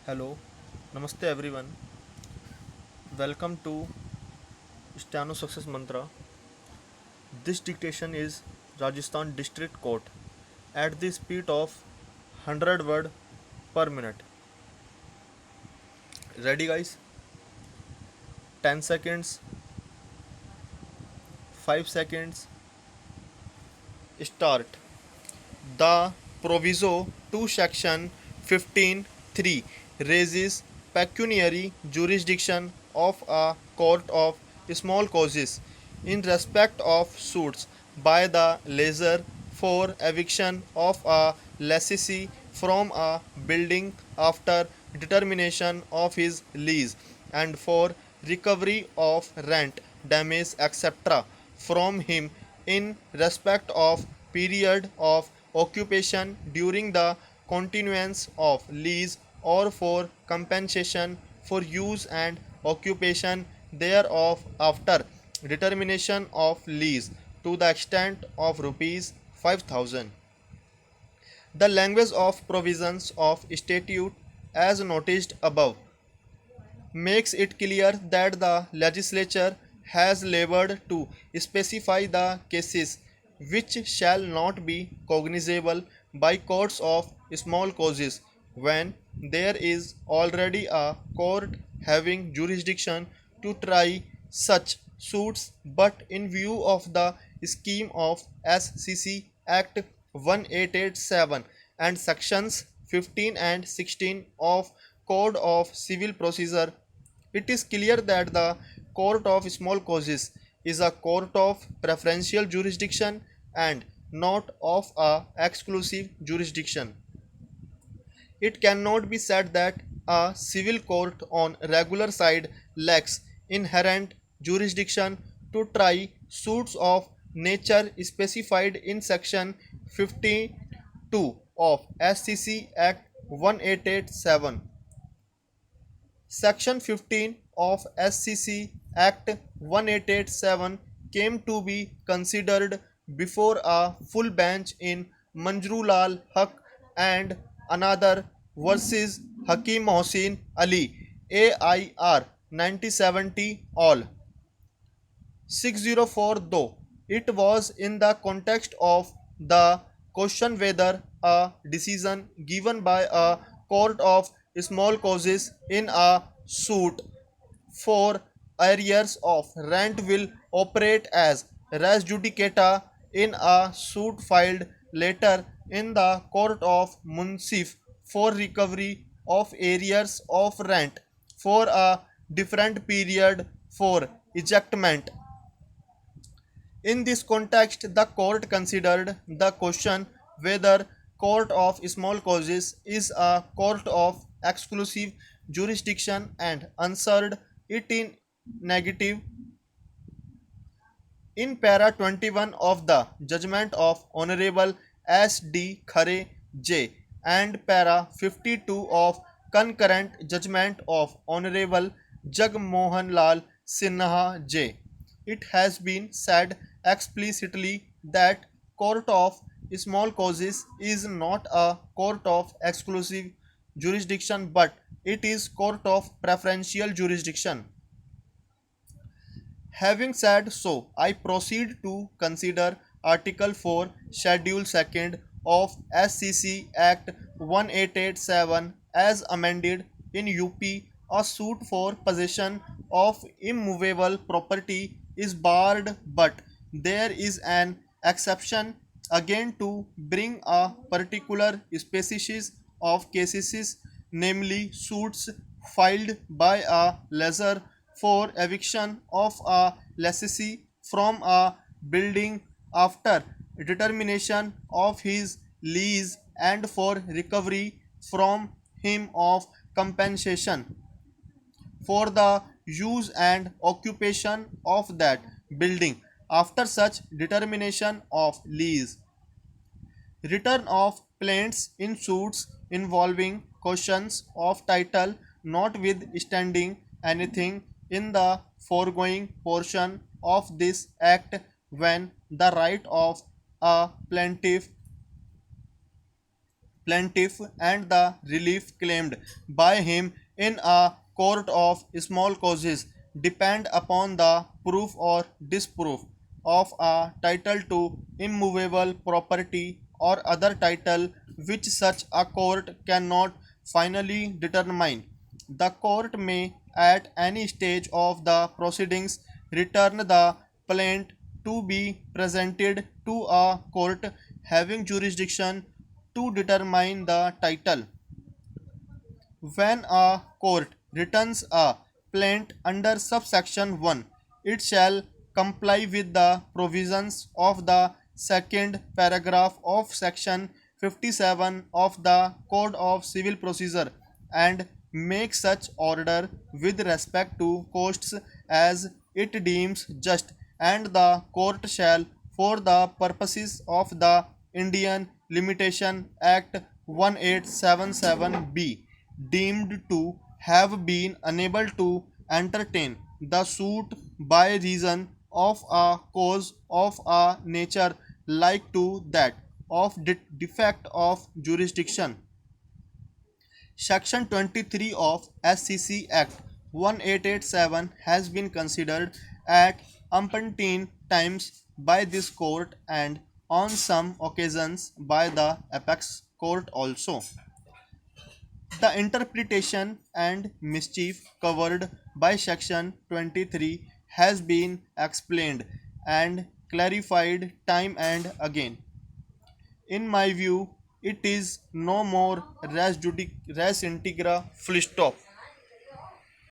Hello, Namaste everyone. Welcome to Stano Success Mantra. This dictation is Rajasthan District Court at the speed of 100 word per minute. Ready guys? 10 seconds, 5 seconds, start. The proviso to section 15(3) raises pecuniary jurisdiction of a court of small causes in respect of suits by the lessor for eviction of a lessee from a building after determination of his lease and for recovery of rent, damage, etc. from him in respect of period of occupation during the continuance of lease or for compensation for use and occupation thereof after determination of lease to the extent of rupees 5,000. The language of provisions of statute as noticed above makes it clear that the legislature has labored to specify the cases which shall not be cognizable by courts of small causes when there is already a court having jurisdiction to try such suits, but in view of the scheme of SCC Act 1887 and sections 15 and 16 of Code of Civil Procedure, it is clear that the court of small causes is a court of preferential jurisdiction and not of a exclusive jurisdiction. It cannot be said that a civil court on regular side lacks inherent jurisdiction to try suits of nature specified in section 52 of SCC Act 1887. Section 15 of SCC Act 1887 came to be considered before a full bench in Manjrulal Haq and another versus Hakim Mohsin Ali AIR 1970 all. 604, though it was in the context of the question whether a decision given by a court of small causes in a suit for arrears of rent will operate as res judicata in a suit filed later in the court of munsif for recovery of arrears of rent for a different period for ejectment. In this context, the court considered the question whether court of small causes is a court of exclusive jurisdiction and answered it in negative in para 21 of the judgment of Honorable S. D. Khare J. and para 52 of concurrent judgment of Honorable Jagmohan Lal Sinha J. It has been said explicitly that court of small causes is not a court of exclusive jurisdiction, but it is court of preferential jurisdiction. Having said so, I proceed to consider Article 4, Schedule 2nd of SCC Act 1887 as amended in UP. A suit for possession of immovable property is barred, but there is an exception again to bring a particular species of cases, namely suits filed by a lessor for eviction of a lessee from a building after determination of his lease and for recovery from him of compensation for the use and occupation of that building after such determination of lease. Return of plaints in suits involving questions of title notwithstanding anything in the foregoing portion of this act when the right of a plaintiff plaintiff and the relief claimed by him in a court of small causes depend upon the proof or disproof of a title to immovable property or other title which such a court cannot finally determine. The court may, at any stage of the proceedings, return the plaint to be presented to a court having jurisdiction to determine the title. When a court returns a plaint under subsection 1, it shall comply with the provisions of the second paragraph of section 57 of the Code of Civil Procedure and make such order with respect to costs as it deems just, and the court shall, for the purposes of the Indian Limitation Act 1877B, deemed to have been unable to entertain the suit by reason of a cause of a nature like to that of defect of jurisdiction. Section 23 of SCC Act 1887 has been considered at umpteen times by this court and on some occasions by the apex court also. The interpretation and mischief covered by Section 23 has been explained and clarified time and again. In my view, it is no more res integra full stop.